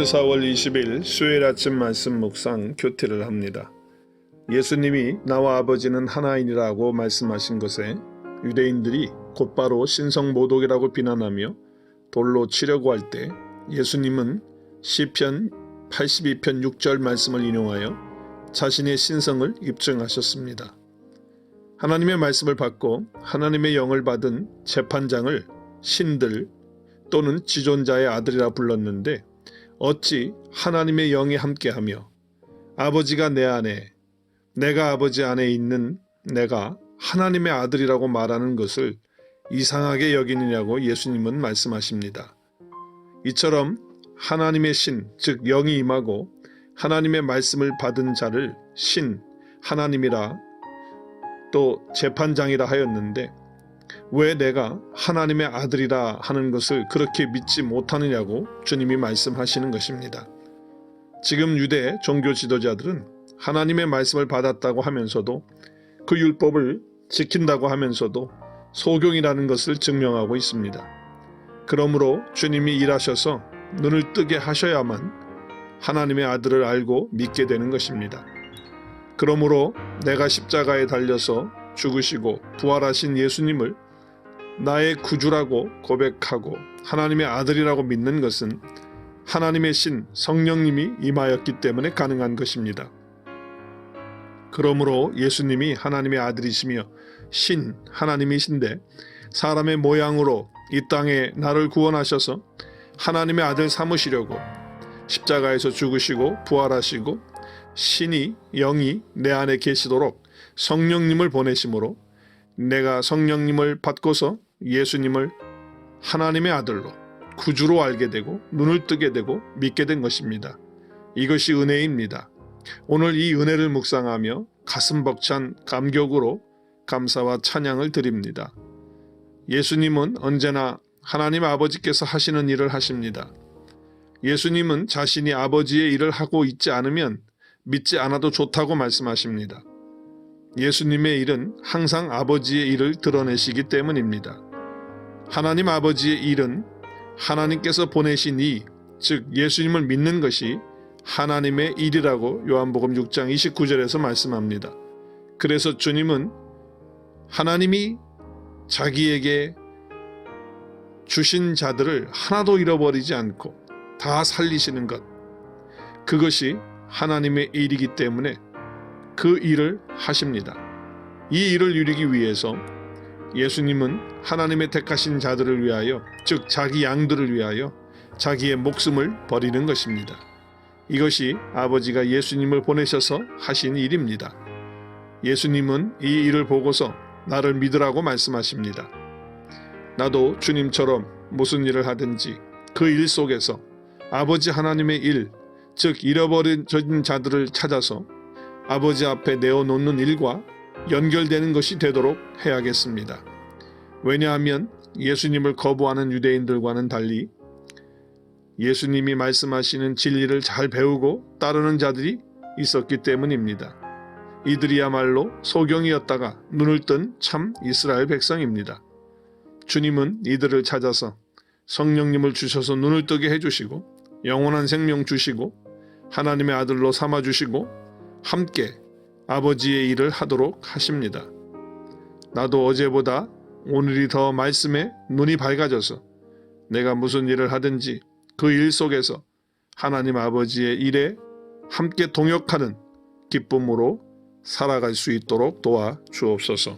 오늘 4월 20일 수요일 아침 말씀 묵상 교태를 합니다. 예수님이 나와 아버지는 하나이니라고 말씀하신 것에 유대인들이 곧바로 신성모독이라고 비난하며 돌로 치려고 할 때 예수님은 시편 82편 6절 말씀을 인용하여 자신의 신성을 입증하셨습니다. 하나님의 말씀을 받고 하나님의 영을 받은 재판장을 신들 또는 지존자의 아들이라 불렀는데 어찌 하나님의 영이 함께하며 아버지가 내 안에 내가 아버지 안에 있는 내가 하나님의 아들이라고 말하는 것을 이상하게 여기느냐고 예수님은 말씀하십니다. 이처럼 하나님의 신, 즉 영이 임하고 하나님의 말씀을 받은 자를 신, 하나님이라 또 재판장이라 하였는데 왜 내가 하나님의 아들이라 하는 것을 그렇게 믿지 못하느냐고 주님이 말씀하시는 것입니다. 지금 유대 종교 지도자들은 하나님의 말씀을 받았다고 하면서도 그 율법을 지킨다고 하면서도 소경이라는 것을 증명하고 있습니다. 그러므로 주님이 일하셔서 눈을 뜨게 하셔야만 하나님의 아들을 알고 믿게 되는 것입니다. 그러므로 내가 십자가에 달려서 죽으시고 부활하신 예수님을 나의 구주라고 고백하고 하나님의 아들이라고 믿는 것은 하나님의 신 성령님이 임하였기 때문에 가능한 것입니다. 그러므로 예수님이 하나님의 아들이시며 신 하나님이신데 사람의 모양으로 이 땅에 나를 구원하셔서 하나님의 아들 삼으시려고 십자가에서 죽으시고 부활하시고 신이 영이 내 안에 계시도록 성령님을 보내심으로 내가 성령님을 받고서 예수님을 하나님의 아들로 구주로 알게 되고 눈을 뜨게 되고 믿게 된 것입니다. 이것이 은혜입니다. 오늘 이 은혜를 묵상하며 가슴 벅찬 감격으로 감사와 찬양을 드립니다. 예수님은 언제나 하나님 아버지께서 하시는 일을 하십니다. 예수님은 자신이 아버지의 일을 하고 있지 않으면 믿지 않아도 좋다고 말씀하십니다. 예수님의 일은 항상 아버지의 일을 드러내시기 때문입니다. 하나님 아버지의 일은 하나님께서 보내신 이, 즉 예수님을 믿는 것이 하나님의 일이라고 요한복음 6장 29절에서 말씀합니다. 그래서 주님은 하나님이 자기에게 주신 자들을 하나도 잃어버리지 않고 다 살리시는 것, 그것이 하나님의 일이기 때문에 그 일을 하십니다. 이 일을 이루기 위해서 예수님은 하나님의 택하신 자들을 위하여, 즉 자기 양들을 위하여 자기의 목숨을 버리는 것입니다. 이것이 아버지가 예수님을 보내셔서 하신 일입니다. 예수님은 이 일을 보고서 나를 믿으라고 말씀하십니다. 나도 주님처럼 무슨 일을 하든지 그 일 속에서 아버지 하나님의 일, 즉 잃어버려진 자들을 찾아서 아버지 앞에 내어놓는 일과 연결되는 것이 되도록 해야겠습니다. 왜냐하면 예수님을 거부하는 유대인들과는 달리 예수님이 말씀하시는 진리를 잘 배우고 따르는 자들이 있었기 때문입니다. 이들이야말로 소경이었다가 눈을 뜬 참 이스라엘 백성입니다. 주님은 이들을 찾아서 성령님을 주셔서 눈을 뜨게 해주시고 영원한 생명 주시고 하나님의 아들로 삼아주시고 함께 아버지의 일을 하도록 하십니다. 나도 어제보다 오늘이 더 말씀에 눈이 밝아져서 내가 무슨 일을 하든지 그 일 속에서 하나님 아버지의 일에 함께 동역하는 기쁨으로 살아갈 수 있도록 도와 주옵소서.